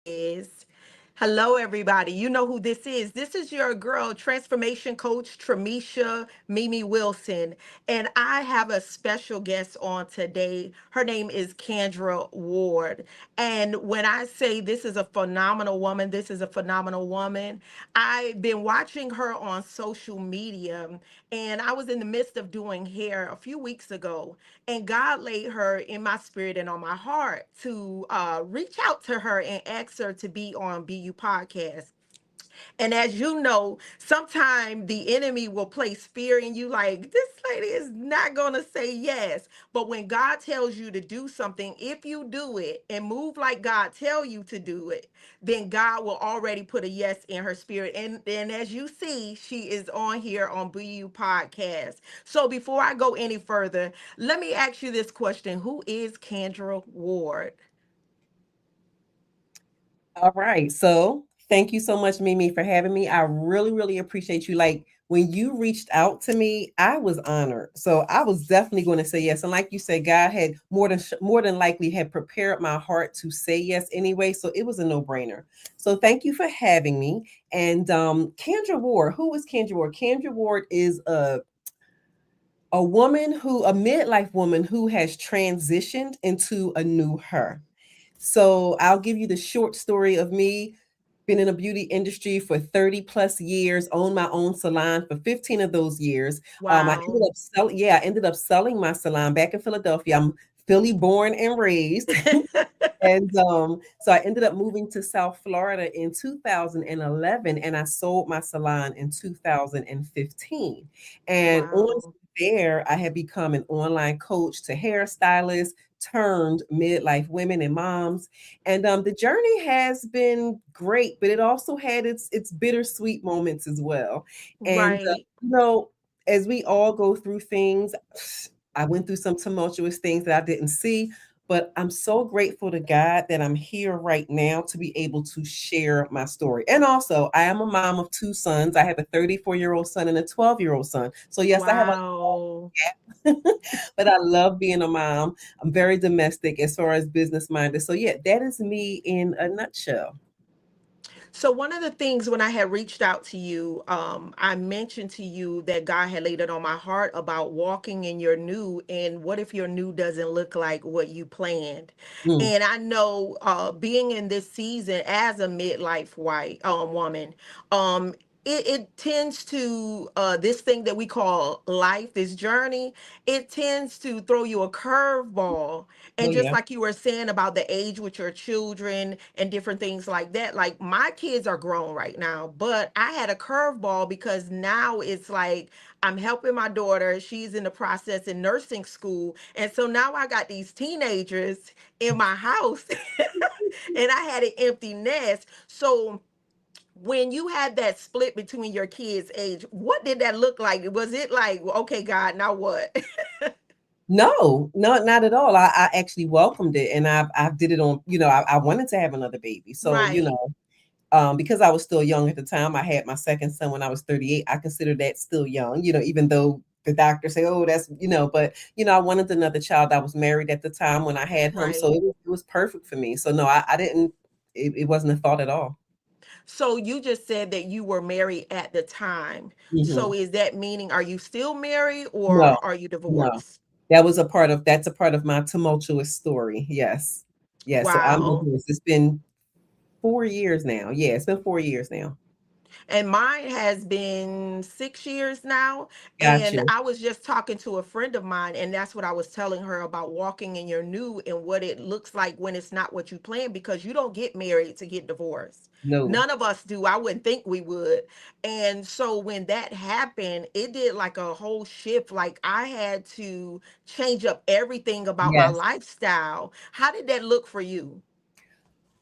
is. Hello, everybody. You know who this is. This is your girl, transformation coach, Tramisha Mimi Wilson. And I have a special guest on today. Her name is Candra Ward. And when I say this is a phenomenal woman, this is a phenomenal woman. I've been watching her on social media, and I was in the midst of doing hair a few weeks ago, and God laid her in my spirit and on my heart to reach out to her and ask her to be on BU Podcast. And as you know, sometimes the enemy will place fear in you, like this lady is not gonna say yes. But when God tells you to do something, if you do it and move like God tell you to do it, then God will already put a yes in her spirit. And as you see, she is on here on BU Podcast. So before I go any further, let me ask you this question: Who is Candra Ward? All right. So thank you so much, Mimi, for having me. I really, really appreciate you. Like when you reached out to me, I was honored. So I was definitely going to say yes. And like you said, God had more than likely had prepared my heart to say yes anyway. So it was a no brainer. So thank you for having me. And Candra Ward, who is Candra Ward? Candra Ward is a midlife woman who has transitioned into a new her. So I'll give you the short story of me. Been in the beauty industry for 30 plus years, owned my own salon for 15 of those years. Wow. I ended up selling my salon back in Philadelphia. I'm Philly born and raised. And so I ended up moving to South Florida in 2011, and I sold my salon in 2015. And on Wow. there, I had become an online coach to hairstylists turned midlife women and moms. And the journey has been great, but it also had its bittersweet moments as well. And Right. as we all go through things, I went through some tumultuous things that I didn't see, but I'm so grateful to God that I'm here right now to be able to share my story. And also, I am a mom of two sons. I have a 34-year-old son and a 12-year-old son. So yes, I have Wow. a but I love being a mom. I'm very domestic as far as business minded. So yeah, that is me in a nutshell. So one of the things when I had reached out to you, I mentioned to you that God had laid it on my heart about walking in your new, and what if your new doesn't look like what you planned? Mm, And I know, being in this season as a midlife white woman, it tends to this thing that we call life, this journey, it tends to throw you a curveball. oh And just yeah. like you were saying about the age with your children and different things like that, like my kids are grown right now, but I had a curveball because now it's like I'm helping my daughter. She's in the process in nursing school. And so now I got these teenagers in my house and I had an empty nest. So when you had that split between your kids' age, what did that look like? Was it like, okay, God, now what? No, not at all. I actually welcomed it, and I did it on. I wanted to have another baby, so Right, because I was still young at the time. I had my second son when I was 38. I consider that still young, even though the doctors say, oh, that's, but, I wanted another child. I was married at the time when I had him. So right. it was perfect for me. So no, I didn't, it wasn't a thought at all. So you just said that you were married at the time. So Hmm. is that meaning, are you still married No, or are you no, divorced? that's a part of my tumultuous story. Yes. Yes. So I'm Wow. divorced. It's been 4 years now. Yeah, it's been 4 years now. And mine has been 6 years now. Got And you. I was just talking to a friend of mine, and that's what I was telling her about walking in your new and what it looks like when it's not what you planned, because you don't get married to get divorced. No. None of us do. I wouldn't think we would. And so when that happened, it did like a whole shift. Like I had to change up everything about my Yes. lifestyle. How did that look for you?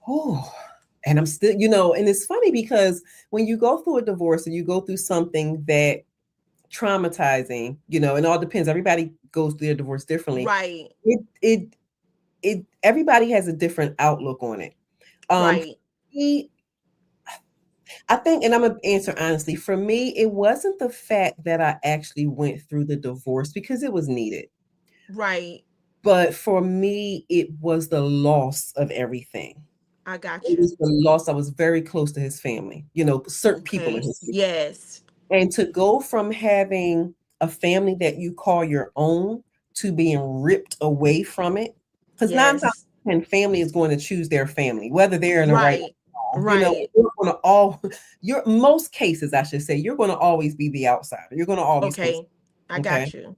Oh, and I'm still, and it's funny because when you go through a divorce or you go through something that traumatizing, it all depends. Everybody goes through their divorce differently. Right, It it everybody has a different outlook on it. For right, me, I think, and I'm gonna answer honestly, for me, it wasn't the fact that I actually went through the divorce because it was needed. right. But for me, it was the loss of everything. I got It was you. the loss. I was very close to his family, certain people in Okay. his family. Yes. And to go from having a family that you call your own to being ripped away from it, because 9 times Yes. out of 10, family is going to choose their family, whether they're in the right Right. or wrong. Right. You're going to all, you're most cases, I should say, you're going to always be the outsider. You're going to always feel, Okay. I okay. got you.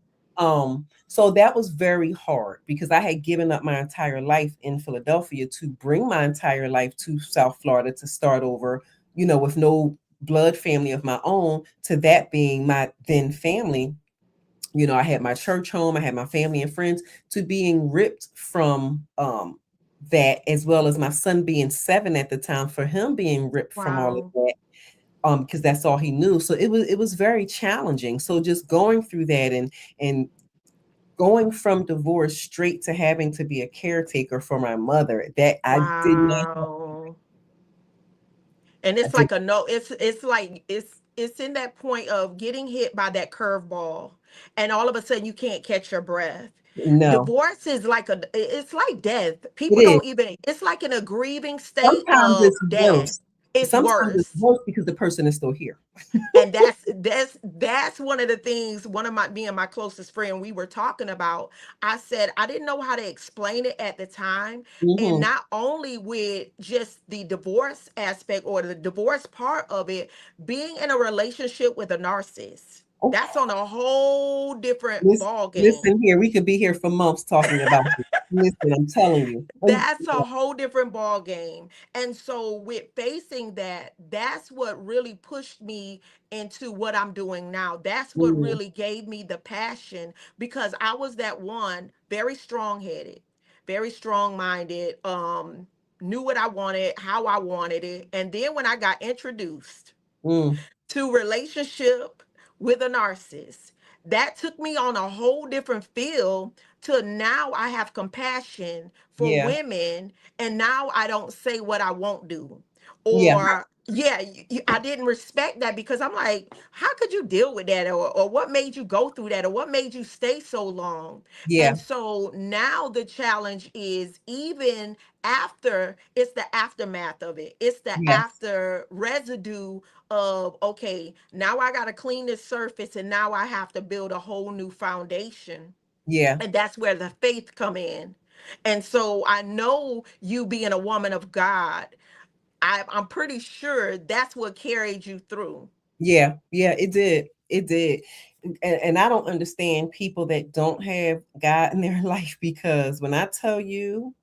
So that was very hard because I had given up my entire life in Philadelphia to bring my entire life to South Florida to start over, with no blood family of my own, to that being my then family. I had my church home, I had my family and friends, to being ripped from that, as well as my son being 7 at the time, for him being ripped from all of Wow. that, because that's all he knew. So it was very challenging. So just going through that, and going from divorce straight to having to be a caretaker for my mother, that I did not. Wow. And I it's did like a no, it's like it's in that point of getting hit by that curveball, and all of a sudden you can't catch your breath. no. Divorce is like it's like death. It People is. don't even, it's like in a grieving state Sometimes of it's death. worse. It's Sometimes it's worse. worse because the person is still here. And that's one of the things, one of my, me and my closest friend, we were talking about. I said I didn't know how to explain it at the time, and Hmm. not only with just the divorce aspect or the divorce part of it, being in a relationship with a narcissist, Oh, that's on a whole different listen, ball game. listen here. We could be here for months talking about this. Listen, I'm telling you. Oh, That's yeah. a whole different ball game. And so with facing that, that's what really pushed me into what I'm doing now. That's what Mhm. really gave me the passion, because I was that one, very strong-headed, very strong-minded, knew what I wanted, how I wanted it. And then when I got introduced Mm. to relationship with a narcissist, that took me on a whole different field, to now I have compassion for Yeah. women, and now I don't say what I won't do. Yeah. Or yeah, I didn't respect that, because I'm like, how could you deal with that, or what made you go through that, or what made you stay so long? Yeah. And so now the challenge is, even after, it's the aftermath of it, it's the Yes. after residue of, okay, now I got to clean this surface, and now I have to build a whole new foundation. Yeah. And that's where the faith come in. And so I know, you being a woman of God, I'm pretty sure that's what carried you through. Yeah. Yeah. It did. It did. And I don't understand people that don't have God in their life, because when I tell you,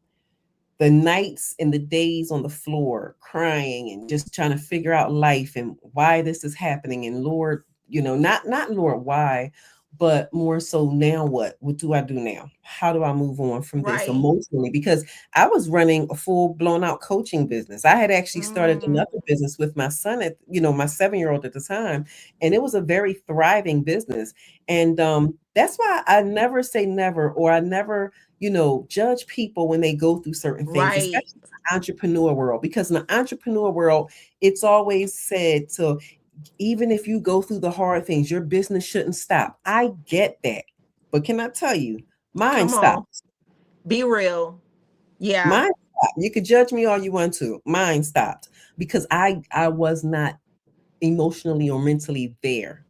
the nights and the days on the floor crying and just trying to figure out life and why this is happening, and Lord, not Lord why, but more so, now what do I do now? How do I move on from this Right. emotionally? Because I was running a full blown out coaching business. I had actually started Mm, another business with my son, at my 7-year-old at the time, and it was a very thriving business. And that's why I never say never, or I never judge people when they go through certain things, right. especially in the entrepreneur world. Because in the entrepreneur world, it's always said to, even if you go through the hard things, your business shouldn't stop. I get that. But can I tell you, mine Come on. stopped. Be real. Yeah. Mine stopped. You could judge me all you want to. Mine stopped because I was not emotionally or mentally there,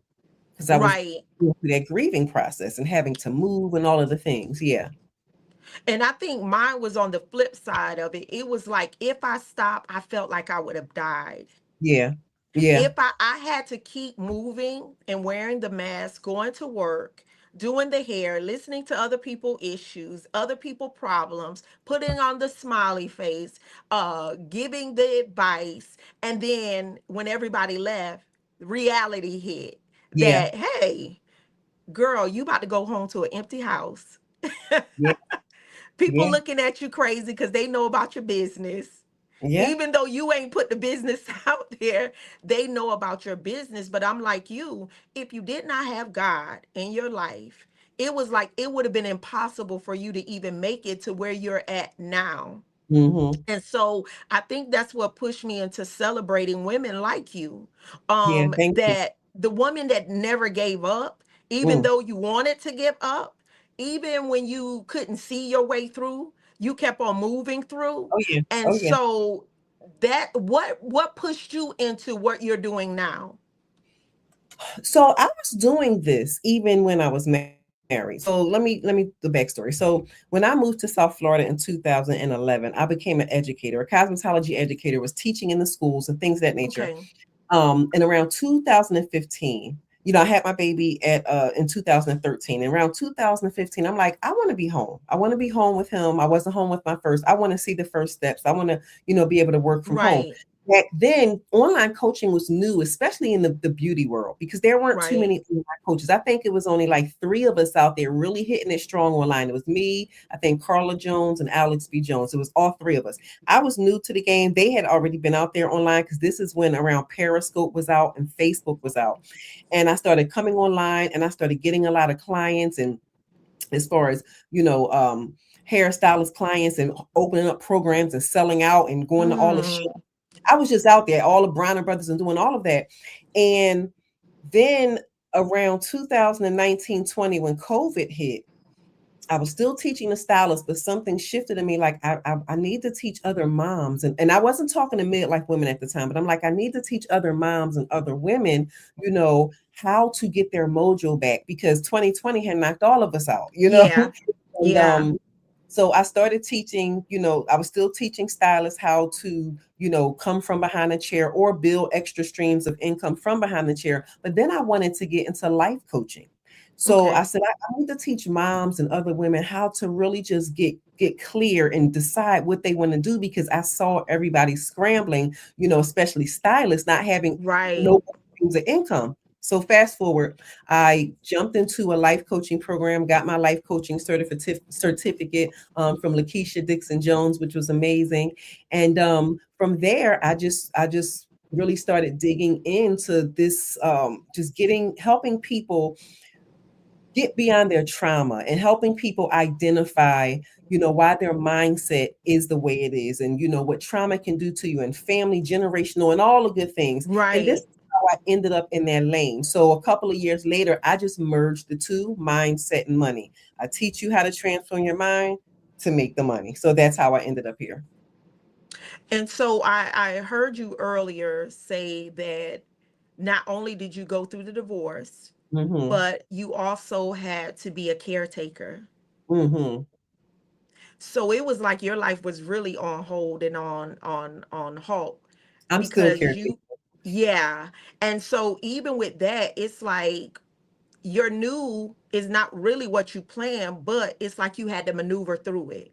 because I was Right. going through that grieving process and having to move and all of the things. Yeah. And I think mine was on the flip side of it. It was like, if I stopped, I felt like I would have died. Yeah. Yeah. If I had to keep moving and wearing the mask, going to work, doing the hair, listening to other people issues, other people problems, putting on the smiley face, giving the advice, and then when everybody left, reality hit Yeah. that, hey, girl, you about to go home to an empty house. Yeah. People Yeah. looking at you crazy because they know about your business. Yeah. Even though you ain't put the business out there, they know about your business. But I'm like you, if you did not have God in your life, it was like it would have been impossible for you to even make it to where you're at now. Mm-hmm. And so I think that's what pushed me into celebrating women like you. Yeah. Thank you. That the woman that never gave up, even Mm. though you wanted to give up, even when you couldn't see your way through, You kept on moving through. Oh yeah. And Oh yeah. so that what pushed you into what you're doing now? So I was doing this even when I was married. So let me the backstory. So when I moved to South Florida in 2011, I became an educator, a cosmetology educator, was teaching in the schools and things of that nature. Okay. And around 2015, I had my baby at in 2013. And around 2015, I'm like, I want to be home. I want to be home with him. I wasn't home with my first. I want to see the first steps. I want to, be able to work from home. Right. Back then, online coaching was new, especially in the beauty world, because there weren't too Right. many online coaches. I think it was only like three of us out there really hitting it strong online. It was me, I think Carla Jones, and Alex B. Jones. It was all three of us. I was new to the game. They had already been out there online because this is when around Periscope was out and Facebook was out. And I started coming online and I started getting a lot of clients. And as far as, you know, hairstylist clients and opening up programs and selling out and going to all the shows. Mm, I was just out there, all the Brown and Brothers and doing all of that. And then around 2019-20, when COVID hit, I was still teaching the stylist, but something shifted in me. Like I need to teach other moms, and I wasn't talking to midlife women at the time, but I'm like I need to teach other moms and other women, how to get their mojo back because 2020 had knocked all of us out, yeah. and Yeah. so I started teaching. I was still teaching stylists how to come from behind a chair or build extra streams of income from behind the chair. But then I wanted to get into life coaching. So I Okay. said, I need to teach moms and other women how to really just get clear and decide what they want to do because I saw everybody scrambling, especially stylists not having Right. no streams of income. So fast forward, I jumped into a life coaching program, got my life coaching certificate from Lakeisha Dixon Jones, which was amazing. And from there, I just really started digging into this, just helping people get beyond their trauma and helping people identify why their mindset is the way it is and what trauma can do to you and family generational and all the good things. And this Right. is how I ended up in that lane. So a couple of years later I just merged the two, mindset and money. I teach you how to transform your mind to make the money. So that's how I ended up here. And so I heard you earlier say that not only did you go through the divorce, Mm-hmm. but you also had to be a caretaker. Mm-hmm. So it was like your life was really on hold and on halt I'm still because caretaking. you, yeah. And so even with that, it's like your new is not really what you planned, but it's like you had to maneuver through it.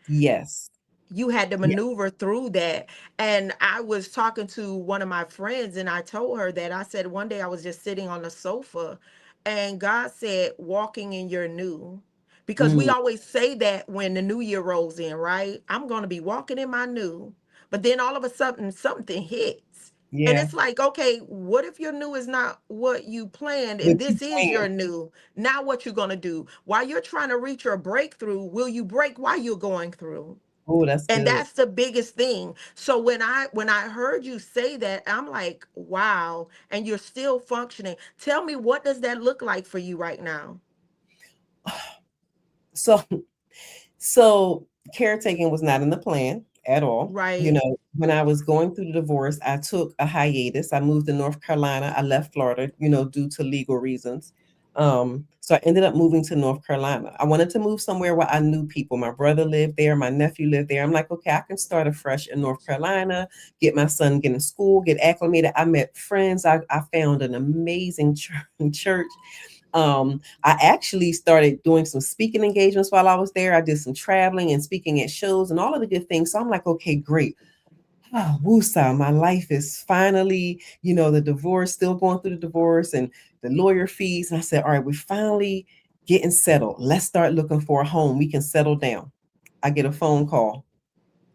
Yes. You had to Yeah. maneuver through that. And I was talking to one of my friends and I told her that I said one day I was just sitting on the sofa and God said, walking in your new. Because we Mm, always say that when the new year rolls in, right? I'm going to be walking in my new. But then all of a sudden, something hits. And yeah. it's like, okay, what if your new is not what you planned and But you this is can. your new? Now what you going to do? While you're trying to reach your breakthrough, will you break while you're going through? Oh, that's And good. that's the biggest thing. So when I heard you say that, I'm like, wow, and you're still functioning. Tell me, what does that look like for you right now? So So caretaking was not in the plan at all. Right. When I was going through the divorce, I took a hiatus. I moved to North Carolina. I left Florida, due to legal reasons. So I ended up moving to North Carolina. I wanted to move somewhere where I knew people. My brother lived there, my nephew lived there. I'm like, okay, I can start afresh in North Carolina, get in school, get acclimated. I met friends. I found an amazing church. I actually started doing some speaking engagements while I was there. I did some traveling and speaking at shows and all of the good things. So I'm like, okay, great. Oh, woosah, my life is finally, the divorce, still going through the divorce and the lawyer fees. And I said, all right, we're finally getting settled. Let's start looking for a home. We can settle down. I get a phone call.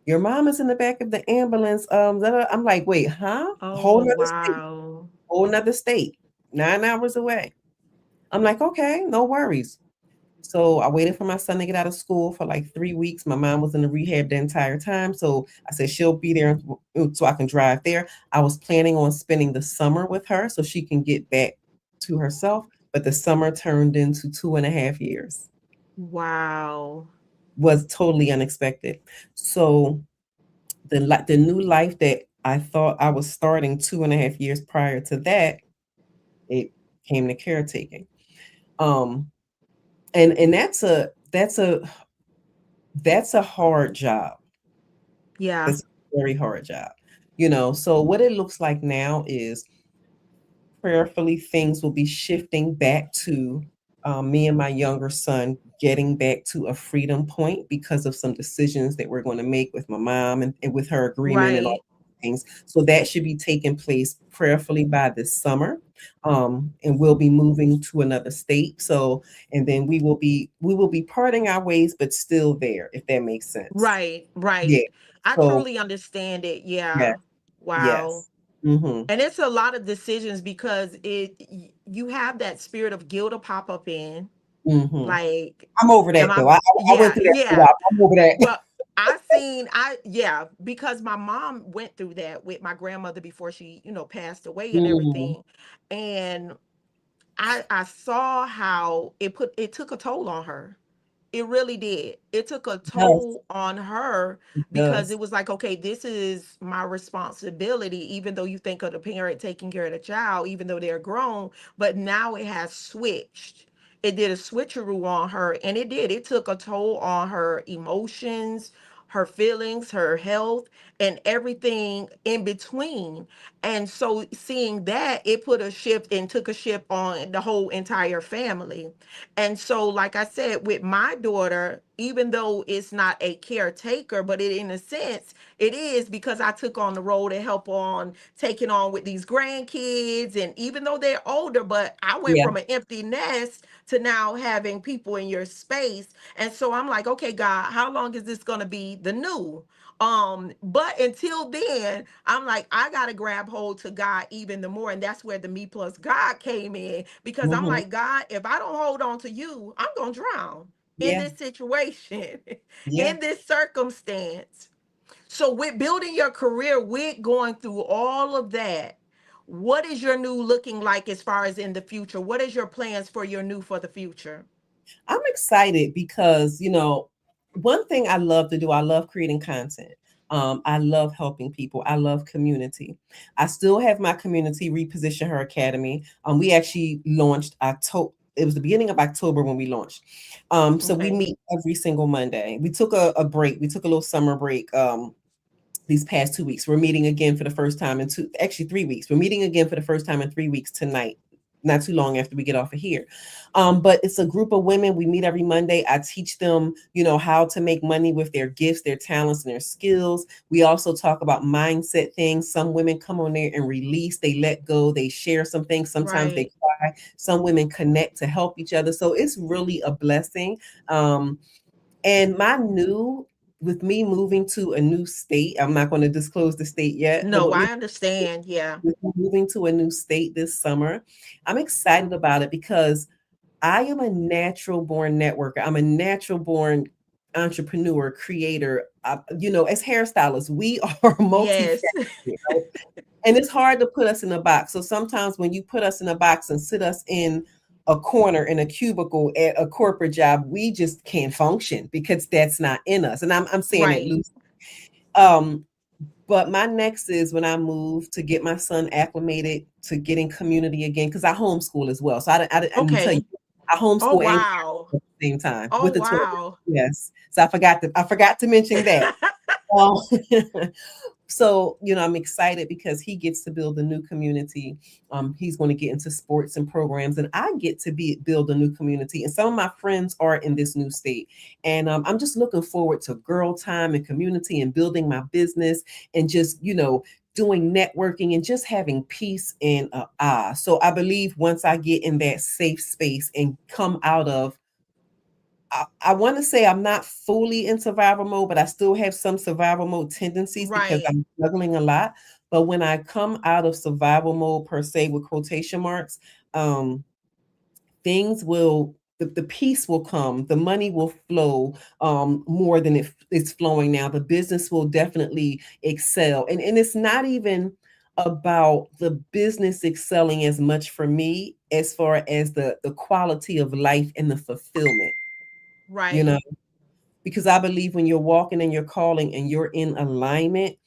Your mom is in the back of the ambulance. I'm like, wait, huh? Oh, wow. Whole nother state, 9 hours away. I'm like, okay, no worries. So I waited for my son to get out of school for like 3 weeks. My mom was in the rehab the entire time. So I said she'll be there so I can drive there. I was planning on spending the summer with her so she can get back to herself. But the summer turned into 2.5 years. Wow. was totally unexpected. So the new life that I thought I was starting 2.5 years prior to that, it came to caretaking. Um, and that's a hard job. Yeah. That's a very hard job. So what it looks like now is prayerfully things will be shifting back to me and my younger son getting back to a freedom point because of some decisions that we're going to make with my mom and with her agreement and all Right. things. So that should be taking place prayerfully by this summer. And we'll be moving to another state. So, and then we will be parting our ways, but still there, if that makes sense. Right. Yeah. Right. I So truly understand it. yes, Yeah. Wow. yes. Mm-hmm. And it's a lot of decisions because you have that spirit of guilt to pop up in. Mm-hmm. Like, I'm over am that I? though. I went Yeah, through that for a yeah. while. I'm over that. Well, yeah, because my mom went through that with my grandmother before she, passed away and Mm, everything. And I saw how it took a toll on her. It really did. It took a it does. toll on her It because does. it was like, okay, this is my responsibility, even though you think of the parent taking care of the child, even though they're grown, but now it has switched. It did a switcheroo on her, and it did. It took a toll on her emotions, her feelings, her health, and everything in between. And so seeing that, it put a shift and took a shift on the whole entire family. And so, like I said, with my daughter, even though it's not a caretaker, but it in a sense it is because I took on the role to help on taking on with these grandkids. And even though they're older, but I went Yeah. from an empty nest to now having people in your space. And so I'm like, okay, God, how long is this gonna be the new? But until then, I'm like, I gotta grab hold to God even the more. And that's where the me plus God came in. Because I'm Hmm. like, God, if I don't hold on to you, I'm gonna drown in Yeah. this situation, Yeah. in this circumstance. So with building your career, with going through all of that, what is your new looking like as far as in the future? What is your plans for your new for the future? I'm excited because, one thing I love to do, I love creating content. I love helping people. I love community. I still have my community reposition her academy. We actually launched October. It was the beginning of October when we launched. So we Okay. meet every single Monday. We took a break. We took a little summer break. These past 2 weeks. We're meeting again for the first time in actually 3 weeks. We're meeting again for the first time in 3 weeks tonight, not too long after we get off of here. But it's a group of women. We meet every Monday. I teach them, how to make money with their gifts, their talents, and their skills. We also talk about mindset things. Some women come on there and release, they let go, they share some things. Sometimes they Right. cry. Some women connect to help each other. So it's really a blessing. And with me moving to a new state, I'm not going to disclose the state yet, but No, I understand. Yeah. with me moving to a new state this summer, I'm excited about it because I am a natural born networker. I'm a natural born entrepreneur, creator. As hairstylists, we are multifaceted, Yes. right? And it's hard to put us in a box. So sometimes when you put us in a box and sit us in a corner in a cubicle at a corporate job, we just can't function because that's not in us. And I'm saying it Right. loose. Um, but my next is when I move to get my son acclimated to getting community again, because I homeschool as well. So I didn't tell you, Okay. I Oh homeschool and wow. at the same time Oh with the 12. wow. Yes. So I forgot to mention that. Um, so I'm excited because he gets to build a new community. He's going to get into sports and programs, and I get to build a new community, and some of my friends are in this new state, and I'm just looking forward to girl time and community and building my business and just doing networking and just having peace and so I believe once I get in that safe space and come out of, I want to say I'm not fully in survival mode, but I still have some survival mode tendencies because Right. I'm juggling a lot. But when I come out of survival mode, per se, with quotation marks, um, things will, the peace will come, the money will flow more than it's flowing now. The business will definitely excel. And it's not even about the business excelling as much for me as far as the quality of life and the fulfillment, you know Right. because I believe when you're walking in your calling and you're in alignment,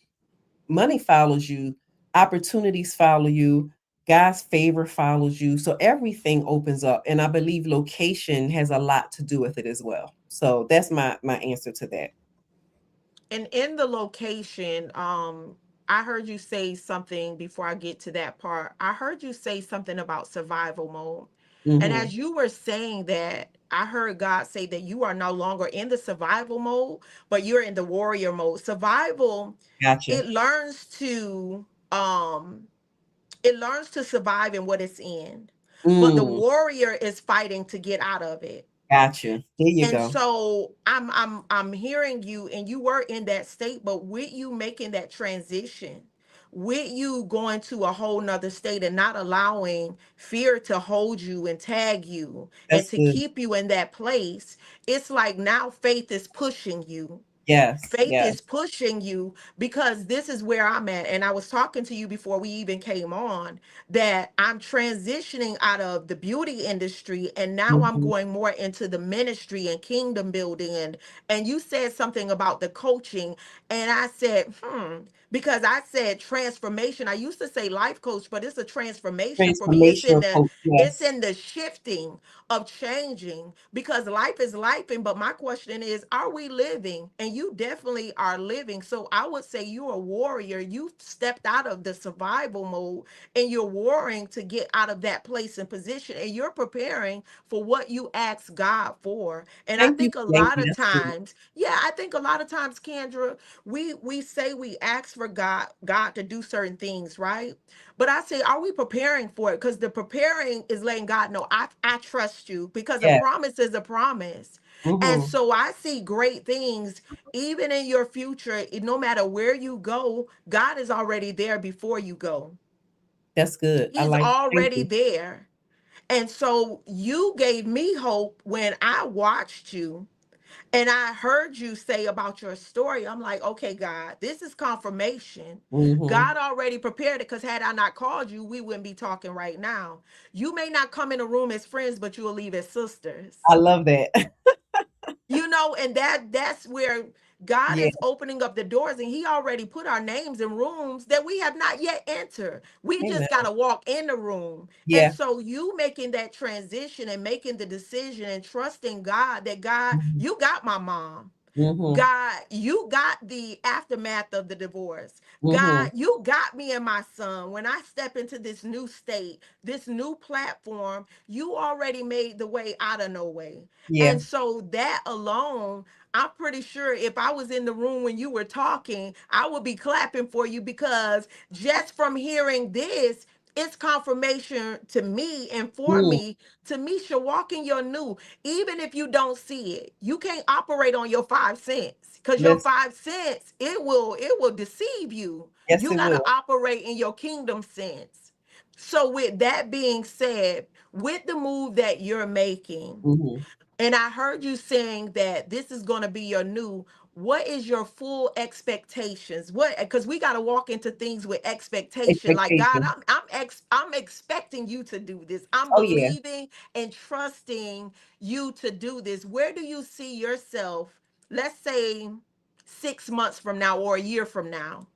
money follows you, opportunities follow you, God's favor follows you. So everything opens up. And I believe location has a lot to do with it as well. So that's my answer to that. And in the location, I heard you say something before I get to that part. I heard you say something about survival mode. And Mm-hmm. as you were saying that, I heard God say that you are no longer in the survival mode, but you're in the warrior mode. Survival, Gotcha. it learns to um it learns to survive in what it's in. But the Mm, warrior is fighting to get out of it. gotcha. There you And go. so I'm hearing you, and you were in that state, but with you making that transition, with you going to a whole nother state and not allowing fear to hold you and tag you and That's to good. keep you in that place, it's like now faith is pushing you. Yes. Faith Yes. is pushing you, because this is where I'm at. And I was talking to you before we even came on, that I'm transitioning out of the beauty industry and now I'm Mm-hmm. going more into the ministry and kingdom building. And you said something about the coaching, and I said, because I said transformation. I used to say life coach, but it's a transformation for me. Transformational coach. It's Yes. in the shifting of changing, because life is life. But my question is, are we living? And you definitely are living. So I would say you're a warrior. You stepped out of the survival mode and you're warring to get out of that place and position, and you're preparing for what you ask God for. And I Thank you. think a Thank lot you. of That's good. times, yeah, I think a lot of times, Kendra, we say we ask for God to do certain things, right? But I say, are we preparing for it? Because the preparing is letting God know, I trust you, because a Yeah. promise is a promise. And Mm-hmm. so I see great things even in your future. No matter where you go, God is already there before you go. That's good. I He's like. Thank already you. there. And so you gave me hope when I watched you and I heard you say about your story. I'm like, okay, God, this is confirmation. Mm-hmm. God already prepared it, because had I not called you, we wouldn't be talking right now. You may not come in a room as friends, but you will leave as sisters. I love that. And that's where God Yeah. is opening up the doors, and he already put our names in rooms that we have not yet entered. We just got Amen. to walk in the room. And Yeah. so you making that transition and making the decision and trusting God, that God, Mm-hmm. you got my mom. Mm-hmm. God, you got the aftermath of the divorce. Mm-hmm. God, you got me and my son. When I step into this new state, this new platform, you already made the way out of no way. Yeah. And so that alone, I'm pretty sure if I was in the room when you were talking, I would be clapping for you, because just from hearing this, it's confirmation to me and for Mm. me, to Misha, walk in your new. Even if you don't see it, you can't operate on your 5 cents, because your Listen. 5 cents, it will deceive you. Yes, You it got to will. operate in your kingdom sense. So with that being said, with the move that you're making, Mm-hmm. and I heard you saying that this is going to be your new. What is your full expectations? What, because we got to walk into things with expectation. Like, God, Expectation. I'm expecting you to do this. I'm Oh yeah. believing and trusting you to do this. Where do you see yourself? Let's say 6 months from now or a year from now.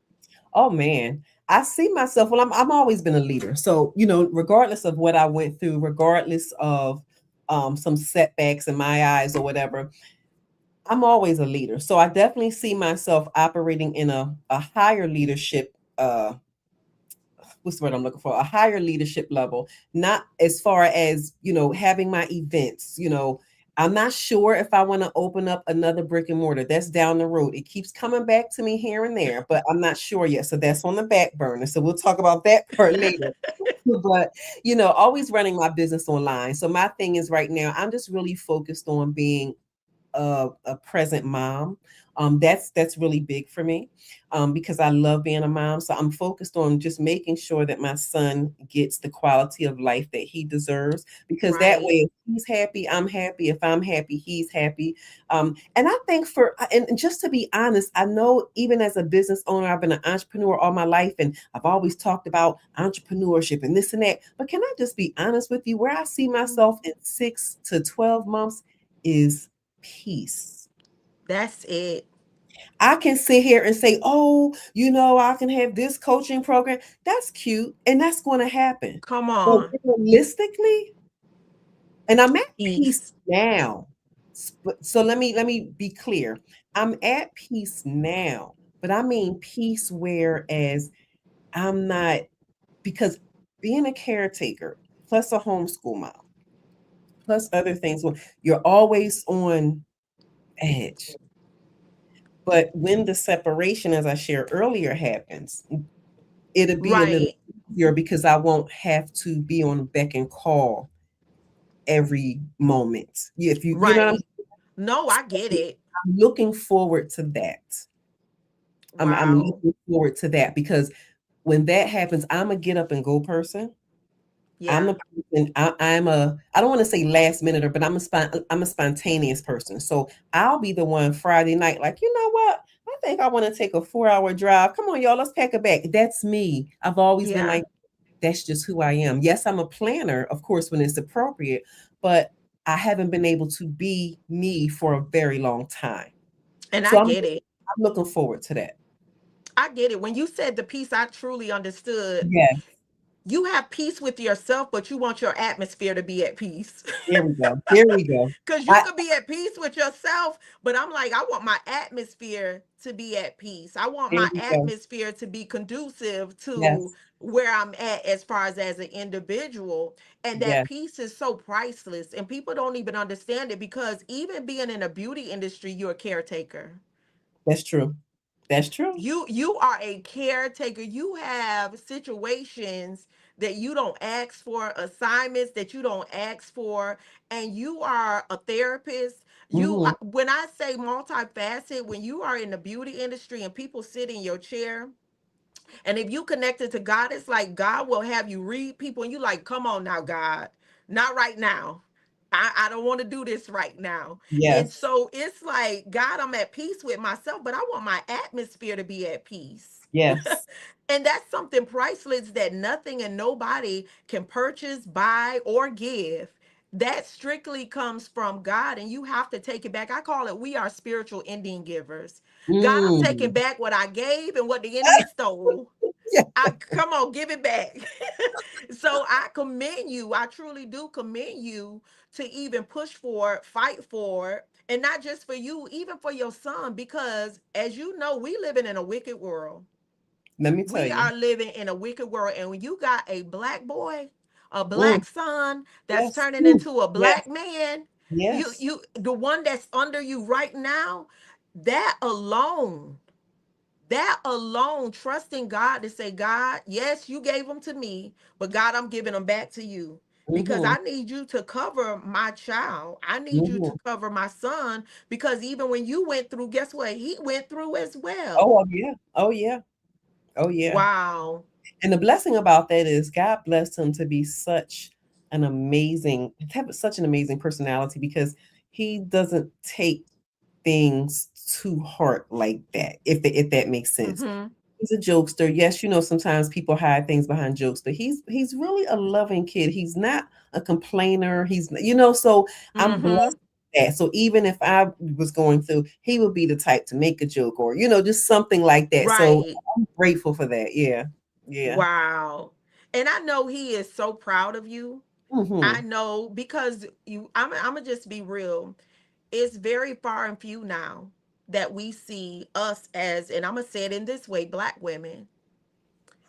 Oh man. I see myself. Well, I'm always been a leader. So, regardless of what I went through, regardless of some setbacks in my eyes or whatever, I'm always a leader. So I definitely see myself operating in a higher leadership what's the word I'm looking for? A higher leadership level, not as far as, having my events, I'm not sure if I want to open up another brick and mortar. That's down the road. It keeps coming back to me here and there, but I'm not sure yet. So that's on the back burner. So we'll talk about that part later. But always running my business online. So my thing is right now, I'm just really focused on being a present mom. That's really big for me because I love being a mom. So I'm focused on just making sure that my son gets the quality of life that he deserves. Because that Right. way, if he's happy, I'm happy. If I'm happy, he's happy. And I think and just to be honest, I know even as a business owner, I've been an entrepreneur all my life, and I've always talked about entrepreneurship and this and that. But can I just be honest with you? Where I see myself in 6 to 12 months is peace. That's it. I can sit here and say, oh, I can have this coaching program. That's cute. And that's going to happen. Come But on. realistically, and I'm at peace Peace. now. So let me be clear. I'm at peace now, but I mean peace whereas I'm not, because being a caretaker plus a homeschool mom plus other things, well, you're always on edge. But when the separation, as I shared earlier, happens, it'll be a little Right. easier because I won't have to be on beck and call every moment. If you know what I'm Right. No, I get saying? it. I'm looking forward to that. I'm Wow. looking forward to that because when that happens, I'm a get up and go person. I'm Yeah. the person. I don't want to say last minute, but I'm a spontaneous person. So I'll be the one Friday night, like, you know what? I think I want to take a 4 hour drive. Come on, y'all, let's pack a bag. That's me. I've always been Yeah. like, that's just who I am. Yes, I'm a planner, of course, when it's appropriate, but I haven't been able to be me for a very long time. And So I I'm get it. looking forward to that. I get it. When you said the piece, I truly understood. Yeah, You have peace with yourself, but you want your atmosphere to be at peace. there we go. There we go. Because you I could be at peace with yourself, but I'm like, I want my atmosphere to be at peace. I want There my we go. atmosphere to be conducive to Yes, where I'm at as far as an individual. And that yes, peace is so priceless. And people don't even understand it because even being in a beauty industry, you're a caretaker. that's true. That's true. You are a caretaker. You have situations that you don't ask for, assignments that you don't ask for, and you are a therapist. Hmm. When I say multifaceted, when you are in the beauty industry and people sit in your chair, and if you connected to God, it's like God will have you read people, and you like, come on now, God, not right now. I don't want to do this right now. And Yes, so it's like, God, I'm at peace with myself, but I want my atmosphere to be at peace. yes. And that's something priceless that nothing and nobody can purchase, buy, or give. That strictly comes from God, and you have to take it back. I call it, we are spiritual Indian givers. God, I'm taking Mm. back what I gave and what the enemy stole. Yeah, I come on, give it back. So I commend you. I truly do commend you to even push for it, fight for it, and not just for you, even for your son, because as you know, we living in a wicked world. let me tell We you. are living in a wicked world, and when you got a black boy, a Mm. black son that's Yes. turning Ooh. into a Yes. black man, Yes. the one that's under you right now, that alone trusting God to say, God, yes, you gave them to me, but God, I'm giving them back to you because Mm-hmm. I need you to cover my child. I need you Mm-hmm. to cover my son because even when you went through, guess what? He went through as well. Oh yeah. Oh yeah. Oh yeah. Wow. And the blessing about that is God blessed him to be have such an amazing personality because he doesn't take things to heart like that, if that makes sense. Mm-hmm. He's a jokester. Yes, sometimes people hide things behind jokes, but he's really a loving kid. He's not a complainer. So I'm Mm-hmm. blessed with that. So even if I was going through, he would be the type to make a joke or just something like that. So Right. I'm grateful for that. Yeah. Yeah. Wow. And I know he is so proud of you. I Hmm. know because I'm gonna just be real. It's very far and few now that we see us as, and I'm gonna say it in this way, black women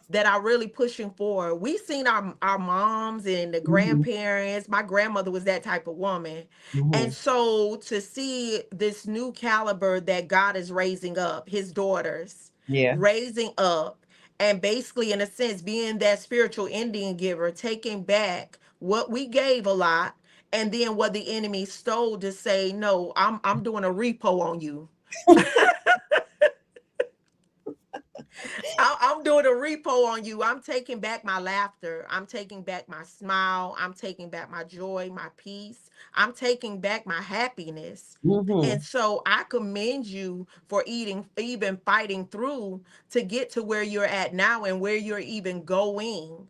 that are really pushing forward. We've seen our moms and the Hmm. grandparents. My grandmother was that type of woman. And Hmm. so to see this new caliber that God is raising up, his daughters Yeah. raising up, and basically, in a sense, being that spiritual Indian giver, taking back what we gave a lot, and then what the enemy stole to say, no, I'm doing a repo on you. I'm doing a repo on you. I'm taking back my laughter. I'm taking back my smile. I'm taking back my joy, my peace. I'm taking back my happiness. And Hmm. so I commend you for even fighting through to get to where you're at now and where you're even going.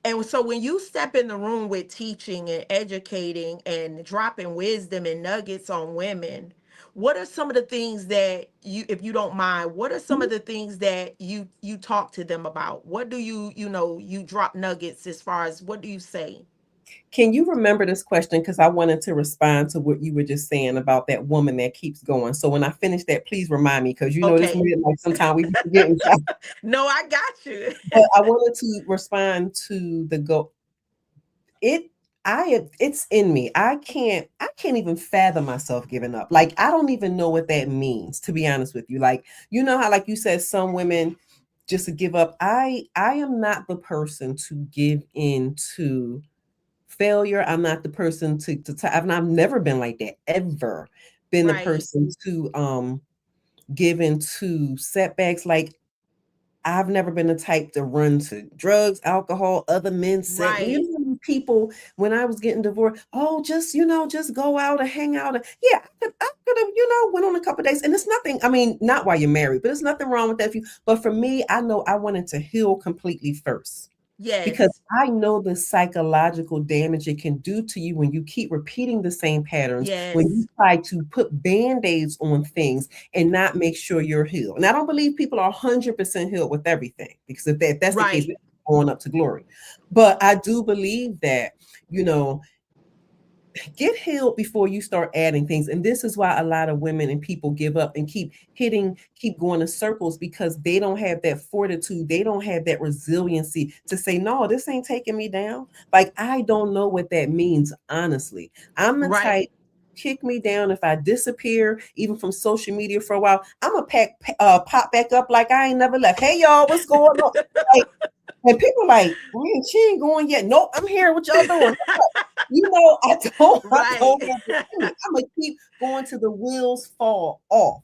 And so when you step in the room with teaching and educating and dropping wisdom and nuggets on women, What are some of the things that you, if you don't mind, what are some of the things that you talk to them about? What do you drop nuggets as far as what do you say? Can you remember this question? Because I wanted to respond to what you were just saying about that woman that keeps going. So when I finish that, please remind me, because you know this Okay. way, like sometimes we be forgetting. No, I got you. But I wanted to respond to the go. It it's in me. I can't even fathom myself giving up. Like I don't even know what that means, to be honest with you. Like you know how like you said some women just to give up. I am not the person to give in to failure. I'm not the person to I've never been like that ever. Been the Right. person to give into setbacks. Like I've never been the type to run to drugs, alcohol, other men sex. You Right. know, people when I was getting divorced, oh, just just go out and hang out. Yeah, I could have, went on a couple of days, and it's nothing. I mean, not while you're married, but there's nothing wrong with that. But for me, I know I wanted to heal completely first because Yes. I know the psychological damage it can do to you when you keep repeating the same patterns, when you Yes. try to put band-aids on things and not make sure you're healed. And I don't believe people are 100% healed with everything, because if that's the case, Right. we're going up to glory. But I do believe that, you know, get healed before you start adding things. And this is why a lot of women and people give up and keep going in circles, because they don't have that fortitude, they don't have that resiliency to say, no, this ain't taking me down. Like I don't know what that means, honestly. I'm the type, Right. kick me down if I disappear even from social media for a while, I'm a pop back up like I ain't never left. Hey y'all, what's going on? Like, and people like, man, she ain't going yet. Nope, I'm here. What y'all doing? I don't, I Right. don't have the energy. I'm gonna keep going till the wheels fall off.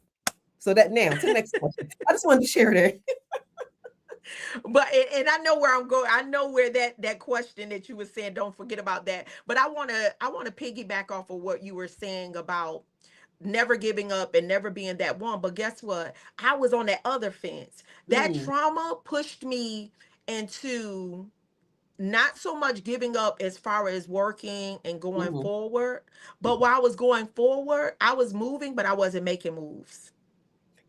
So that now to the next question. I just wanted to share that. But and I know where I'm going. I know where that question that you were saying, don't forget about that. But I want to piggyback off of what you were saying about never giving up and never being that one. But guess what? I was on that other fence. That Mm, trauma pushed me into not so much giving up as far as working and going mhm. forward, but while I was going forward, I was moving, but I wasn't making moves.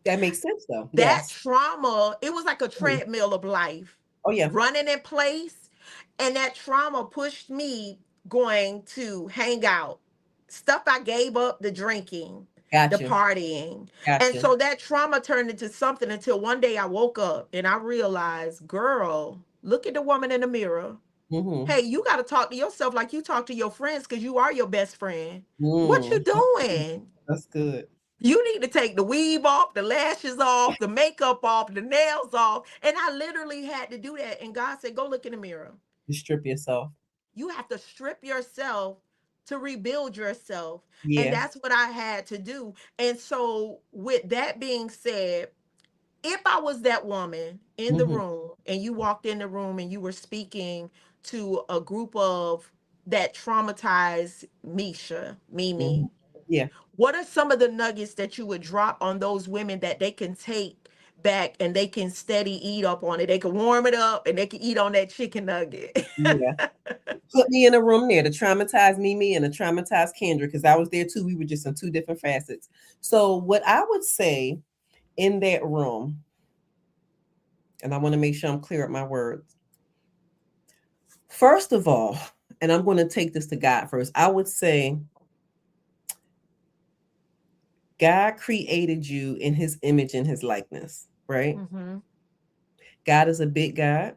That makes sense though. That Yes. trauma, it was like a Mhm. treadmill of life Oh yeah. running in place. And that trauma pushed me going to hang out. Stuff I gave up, the drinking, the Gotcha. partying. And Gotcha. so that trauma turned into something until one day I woke up and I realized, girl, look at the woman in the mirror. Mm-hmm. Hey, you got to talk to yourself like you talk to your friends because you are your best friend. What you Mm. doing? That's good. You need to take the weave off, the lashes off, the makeup off, the nails off. And I literally had to do that. And God said, go look in the mirror. You strip yourself. You have to strip yourself to rebuild yourself. And Yeah. that's what I had to do. And so, with that being said, if I was that woman in the Mm-hmm. room and you walked in the room and you were speaking to a group of that traumatized Misha, Mm-hmm. Mimi, Yeah. what are some of the nuggets that you would drop on those women that they can take back and they can steady eat up on it? They can warm it up and they can eat on that chicken nugget. Yeah. Put me in a room there, the traumatized Mimi and the traumatized Kendra, because I was there too. We were just in two different facets. So what I would say in that room, and I want to make sure I'm clear at my words. First of all, and I'm going to take this to God first, I would say God created you in his image and his likeness, right? Mm-hmm. God is a big God.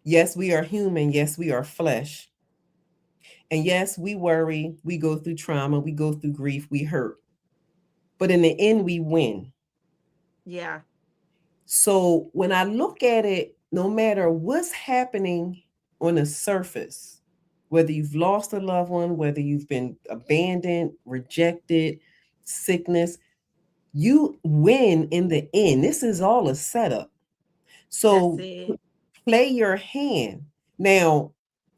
Yes, we are human. Yes, we are flesh. And yes, we worry, we go through trauma, we go through grief, we hurt. But in the end, we win. Yeah, So when I look at it, no matter what's happening on the surface, whether you've lost a loved one, whether you've been abandoned, rejected, sickness, you win in the end. This is all a setup. that's So it. play your hand. Now,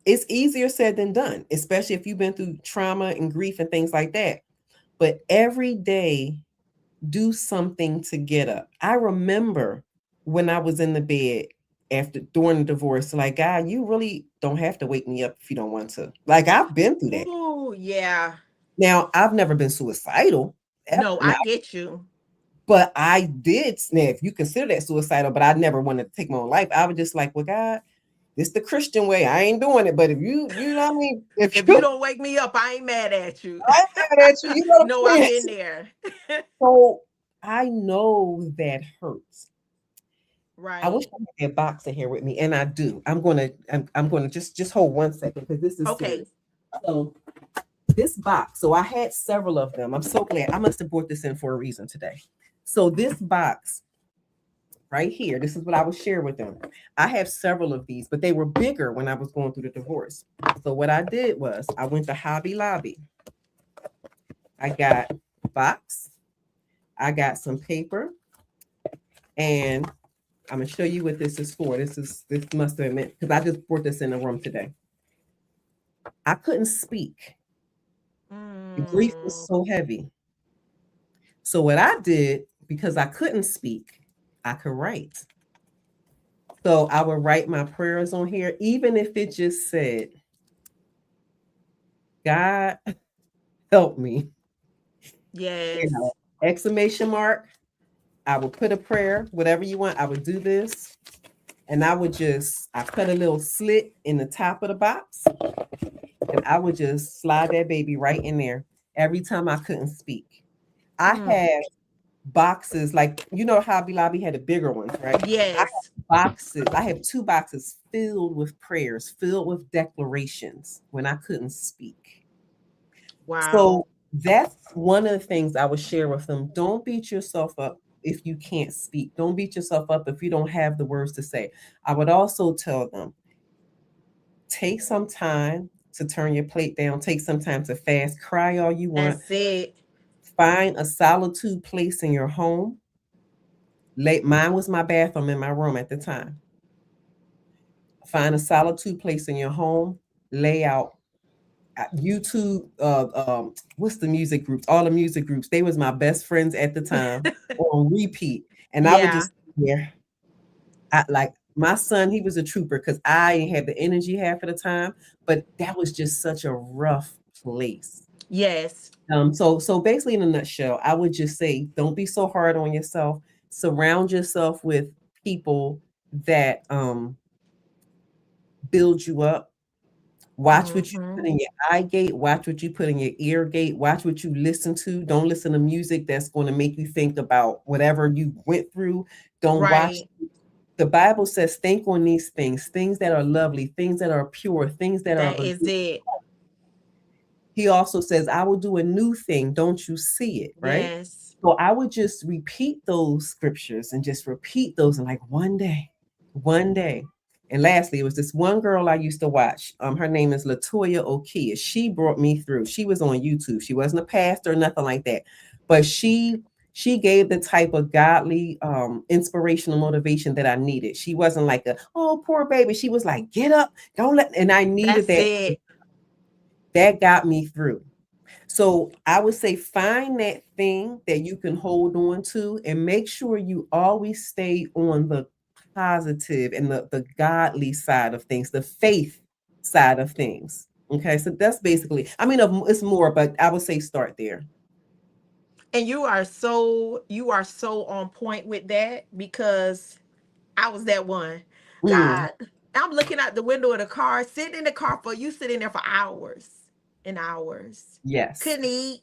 it's easier said than done, especially if you've been through trauma and grief and things like that. But every day, do something to get up. I remember when I was in the bed after during the divorce, like, God, you really don't have to wake me up if you don't want to. Like, I've been through that. Oh, yeah. Now, I've never been suicidal. No, Now, I get you. but I did snap. You consider that suicidal, but I never wanted to take my own life. I was just like, well, God, this the Christian way. I ain't doing it. But if you know what I mean? If If you you, don't wake me up, I ain't mad at you. I ain't mad at you. You know what No, I'm I've saying? been there. So I know that hurts. I wish Right. I had a box in here with me, and I do. I'm gonna just hold 1 second because this is Okay. serious. So this box, so I had several of them. I'm so glad. I must have brought this in for a reason today. So this box right here, this is what I would share with them. I have several of these, but they were bigger when I was going through the divorce. So what I did was I went to Hobby Lobby. I got a box, I got some paper, and I'm gonna show you what this is for. This must have meant because I just brought this in the room today. I couldn't speak. The grief was Mm, so heavy. So what I did, because I couldn't speak, I could write. So I would write my prayers on here, even if it just said, God help me, you know, yes. exclamation mark. I would put a prayer, whatever you want. I would do this. And I cut a little slit in the top of the box, and I would just slide that baby right in there every time I couldn't speak. I Mm, had boxes, like, Hobby Lobby had the bigger ones, right? I have yes. boxes. I have 2 boxes filled with prayers, filled with declarations when I couldn't speak. Wow. So that's one of the things I would share with them. Don't beat yourself up if you can't speak. Don't beat yourself up if you don't have the words to say. I would also tell them, take some time to turn your plate down, take some time to fast, cry all you want, That's it. find a solitude place in your home. Mine was my bathroom in my room at the time. Find a solitude place in your home, lay out YouTube, what's the music groups? All the music groups. They was my best friends at the time on repeat. And I would Yeah. just, yeah, like my son, he was a trooper because I didn't have the energy half of the time, but that was just such a rough place. Yes. So basically, in a nutshell, I would just say, don't be so hard on yourself. Surround yourself with people that build you up. Watch what you Hmm. put in your eye gate. Watch what you put in your ear gate. Watch what you listen to. Don't listen to music that's going to make you think about whatever you went through. Don't watch. Right. The Bible says, think on these things that are lovely, things that are pure, things that are of That a is good. it. He also says, I will do a new thing. Don't you see it? Right. Yes. So I would just repeat those scriptures and just repeat those, and like, one day, one day. And lastly, it was this one girl I used to watch. Her name is Latoya Okia. She brought me through. She was on YouTube. She wasn't a pastor or nothing like that, but she gave the type of godly, inspirational motivation that I needed. She wasn't like a, oh, poor baby. She was like, get up, don't let. And I needed That's that. it. That got me through. So I would say, find that thing that you can hold on to and make sure you always stay on the positive and the godly side of things, the faith side of things. Okay, so that's basically, I mean, it's more, but I would say start there. And you are so on point with that because I was that one. Mm, God, I'm looking out the window of the car, sitting in the car for you sitting there for hours and hours. yes. Couldn't eat,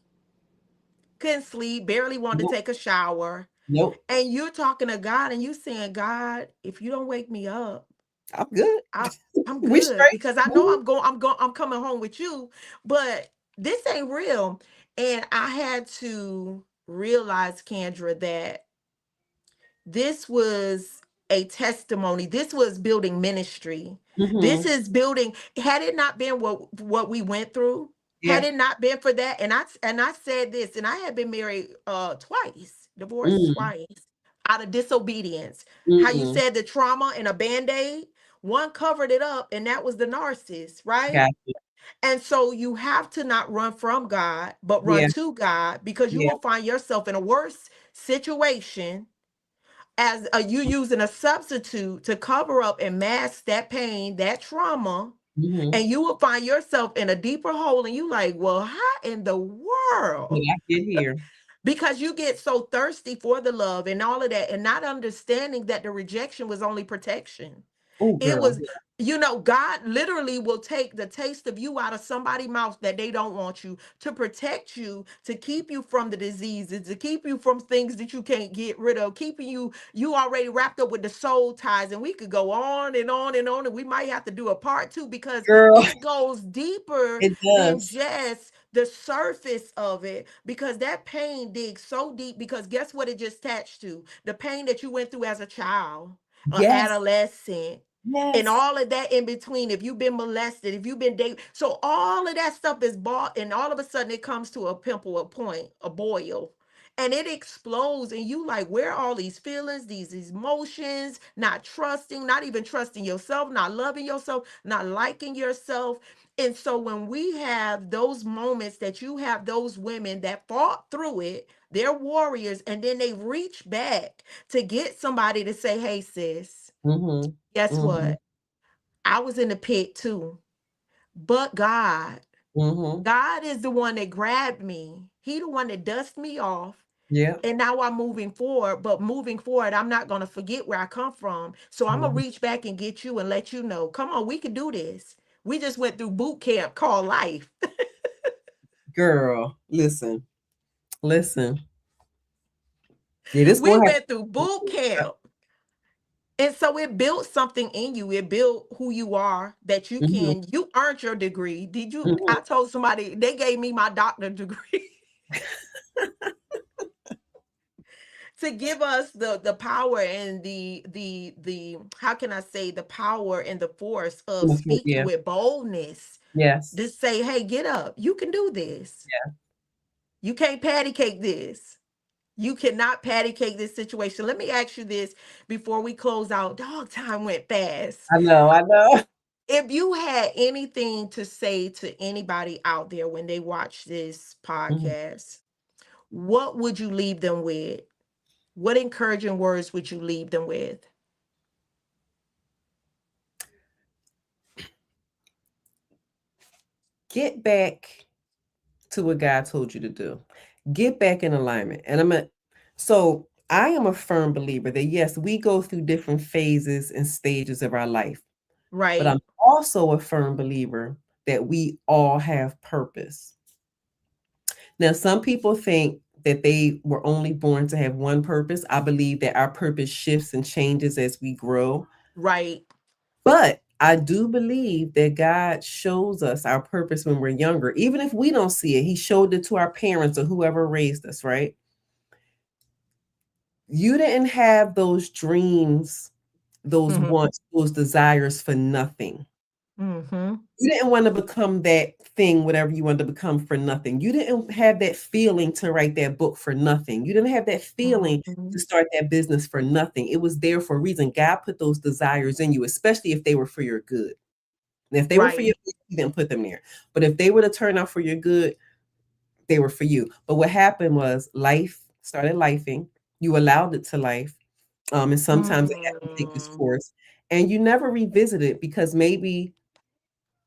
couldn't sleep, barely wanted to Nope. take a shower. Nope. And you're talking to God and you saying, God, if you don't wake me up, I'm good. I I'm We good straight. because I know Mhm. I'm coming home with you, but this ain't real. And I had to realize, Kendra, that this was a testimony. This was building ministry. This Mhm. is building. Had it not been what we went through, had Yeah. it not been for that, and I said this, and I had been married twice, divorced Mm, twice out of disobedience. How you mm-mm. said the trauma and a band-aid, one covered it up, and that was the narcissist, right? Got you. And so you have to not run from God, but run Yeah. to God because you Yeah. will find yourself in a worse situation as you using a substitute to cover up and mask that pain, that trauma, Mhm. and you will find yourself in a deeper hole. And you like, well, how in the Did world I get here? because you get so thirsty for the love and all of that, and not understanding that the rejection was only protection. Oh, It girl. was, you know, God literally will take the taste of you out of somebody's mouth that they don't want you, to protect you, to keep you from the diseases, to keep you from things that you can't get rid of, keeping you already wrapped up with the soul ties. And we could go on and on and on, and we might have to do a part two, because Girl, it goes deeper it than does. just the surface of it, because that pain digs so deep. Because guess what it just attached to? The pain that you went through as a child, an Yes. adolescent, and Yes. all of that in between. If you've been molested, if you've been dating, so all of that stuff is bought, and all of a sudden it comes to a pimple, a point, a boil, and it explodes. And you like, where are all these feelings, these emotions, not trusting, not even trusting yourself, not loving yourself, not liking yourself. And so when we have those moments, that you have those women that fought through it, they're warriors, and then they reach back to get somebody to say, hey sis, Mm-hmm. guess Mm-hmm. what? I was in the pit too. But Mm-hmm. God is the one that grabbed me. He the one that dusted me off. Yeah. And now I'm moving forward. But moving forward, I'm not going to forget where I come from. So I'm going to Mhm. reach back and get you and let you know, come on, we can do this. We just went through boot camp called life. Girl, listen, listen. Yeah, this We gonna have went through boot camp. And so it built something in you. It built who you are, that hmm you earned your degree. Did you? hmm I told somebody, they gave me my doctorate degree to give us the power and the how can I say, the power and the force of speaking Yeah. with boldness, Yes. to say, hey, get up. You can do this. Yeah. You can't patty cake this. You cannot patty cake this situation. Let me ask you this before we close out. Dog, time went fast. I know. I know. If you had anything to say to anybody out there when they watch this Mhm. podcast, what would you leave them with? What encouraging words would you leave them with? Get back to what God told you to do. Get back in alignment. So I am a firm believer that yes, we go through different phases and stages of our life, but I'm Right, also a firm believer that we all have purpose. Now, some people think that they were only born to have one purpose. I believe that our purpose shifts and changes as we grow. right. But I do believe that God shows us our purpose when we're younger. Even if we don't see it, He showed it to our parents or whoever raised us, right? You didn't have those dreams, those Mm-hmm. wants, those desires for nothing. Mm-hmm. You didn't want to become that thing, whatever you wanted to become, for nothing. You didn't have that feeling to write that book for nothing. You didn't have that feeling Mm-hmm. to start that business for nothing. It was there for a reason. God put those desires in you, especially if they were for your good. And if they were for your Right. good, He didn't put them there. But if they were to turn out for your good, they were for you. But what happened was life started lifing. You allowed it to life. And sometimes it had to take its Mm. course. And you never revisit it because maybe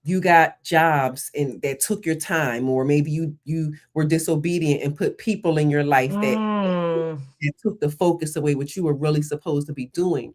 you got jobs and that took your time, or maybe you were disobedient and put people in your life Mm. that took the focus away what you were really supposed to be doing.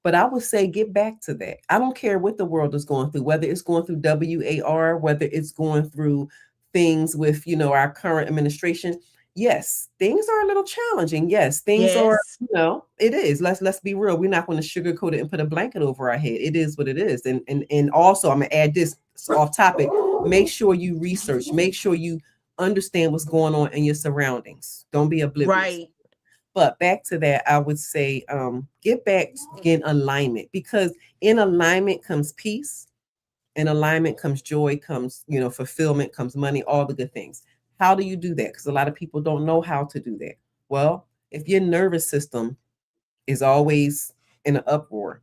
But I would say get back to that. I don't care what the world is going through, whether it's going through WAR, whether it's going through things with, our current administration. Yes, things are a little challenging. Yes, things are, Yes. it is. Let's be real. We're not going to sugarcoat it and put a blanket over our head. It is what it is. And also I'm gonna add this off topic. Make sure you research, make sure you understand what's going on in your surroundings. Don't be oblivious. Right. But back to that, I would say get back in alignment, because in alignment comes peace, in alignment comes joy, comes, fulfillment, comes money, all the good things. How do you do that? Because a lot of people don't know how to do that. Well, if your nervous system is always in an uproar,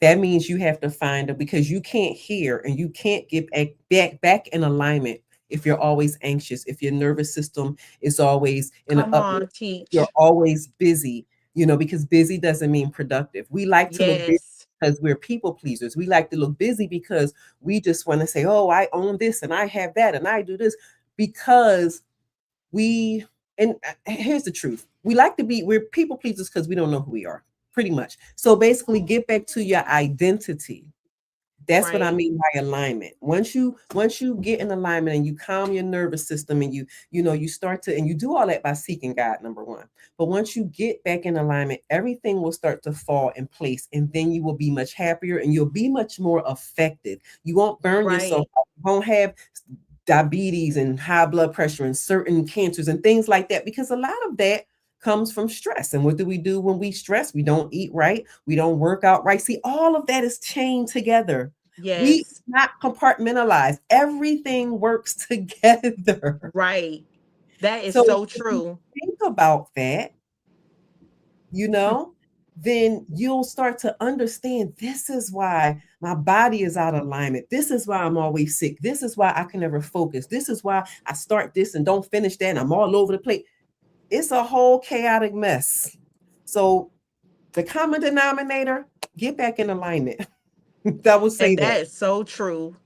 that means you have to find it, because you can't hear and you can't get back in alignment if you're always anxious, if your nervous system is always in an Come uproar, on, you're teach. always busy, because busy doesn't mean productive. We like to look busy Yes. because we're people pleasers. We like to look busy because we just want to say, oh, I own this and I have that and I do this, because we And here's the truth. We're people pleasers because we don't know who we are, pretty much. So basically get back to your identity. That's what I Right. mean by alignment. Once you get in alignment and you calm your nervous system and you start to, and you do all that by seeking God, number one. But once you get back in alignment, everything will start to fall in place, and then you will be much happier and you'll be much more effective. You won't burn yourself Right. out. You won't have diabetes and high blood pressure and certain cancers and things like that, because a lot of that comes from stress. And what do we do when we stress? We don't eat right, we don't work out right. See, all of that is chained together. We Yes. not compartmentalize. Everything works together. Right. That is So so if you true. think about that, you know, then you'll start to understand, this is why my body is out of alignment. This is why I'm always sick. This is why I can never focus. This is why I start this and don't finish that and I'm all over the place. It's a whole chaotic mess. So the common denominator, get back in alignment. I will say And that. that is so true.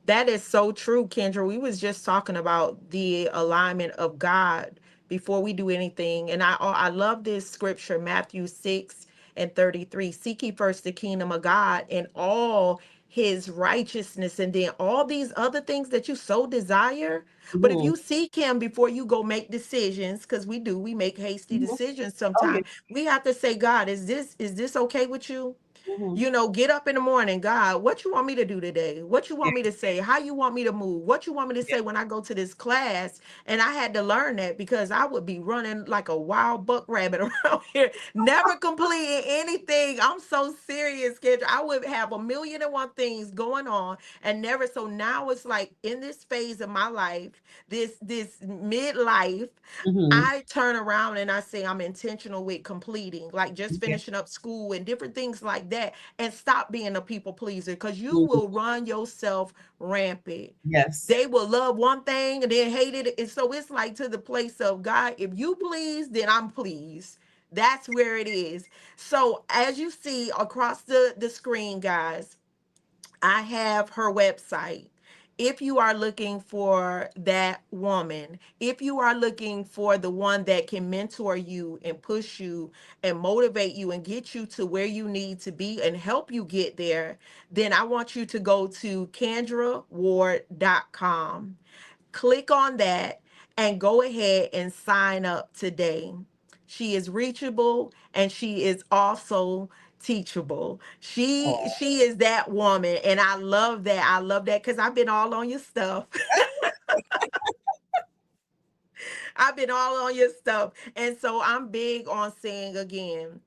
That is so true, Kendra. We was just talking about the alignment of God before we do anything. And I love this scripture, Matthew 6:33. Seek ye first the kingdom of God and all his righteousness, and then all these other things that you so desire. But if Mhm, you seek him before you go make decisions, because we make hasty mhm. decisions Oh yeah. sometimes, we have to say, God, is this okay with you? Mhm. Get up in the morning, God, what you want me to do today? What you Yeah, want me to say? How you want me to move? What you want me to yeah. say when I go to this class? And I had to learn that because I would be running like a wild buck rabbit around here, never completing anything. I'm so serious, kid. I would have a million and one things going on and never. So now it's like in this phase of my life, this midlife, Mhm. I turn around and I say I'm intentional with completing, like just Yeah. finishing up school and different things like that, and stop being a people pleaser because you Mhm. will run yourself rampant. Yes. They will love one thing and then hate it. And so it's like to the place of God, if you please, then I'm pleased. That's where it is. So as you see across the screen, guys, I have her website. If you are looking for that woman, if you are looking for the one that can mentor you and push you and motivate you and get you to where you need to be and help you get there, then I want you to go to CandraWard.com. Click on that and go ahead and sign up today. She is reachable and she is also teachable. Oh. She is that woman and I love that. I love that cuz I've been all on your stuff. I've been all on your stuff. And so I'm big on saying again,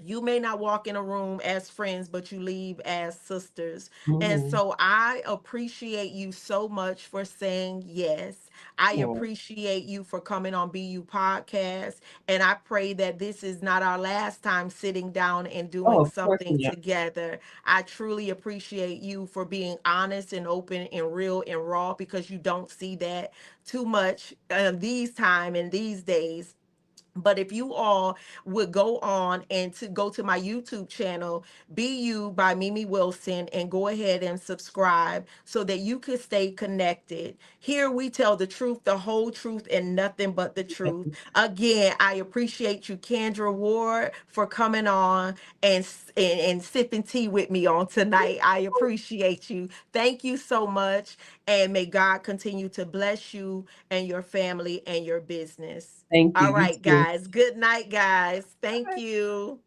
you may not walk in a room as friends, but you leave as sisters. And Mhm. so I appreciate you so much for saying yes. I Oh. appreciate you for coming on BU Podcast. And I pray that this is not our last time sitting down and Oh, doing of course something not. together. I truly appreciate you for being honest and open and real and raw because you don't see that too much these time and these days. But if you all would go on and to go to my YouTube channel, Be You by Mimi Wilson, and go ahead and subscribe so that you can stay connected. Here we tell the truth, the whole truth, and nothing but the truth. Again, I appreciate you, Candra Ward, for coming on and sipping tea with me on tonight. I appreciate you. Thank you so much. And may God continue to bless you and your family and your business. Thank you. All You right, too. guys. Good night, guys. Thank you.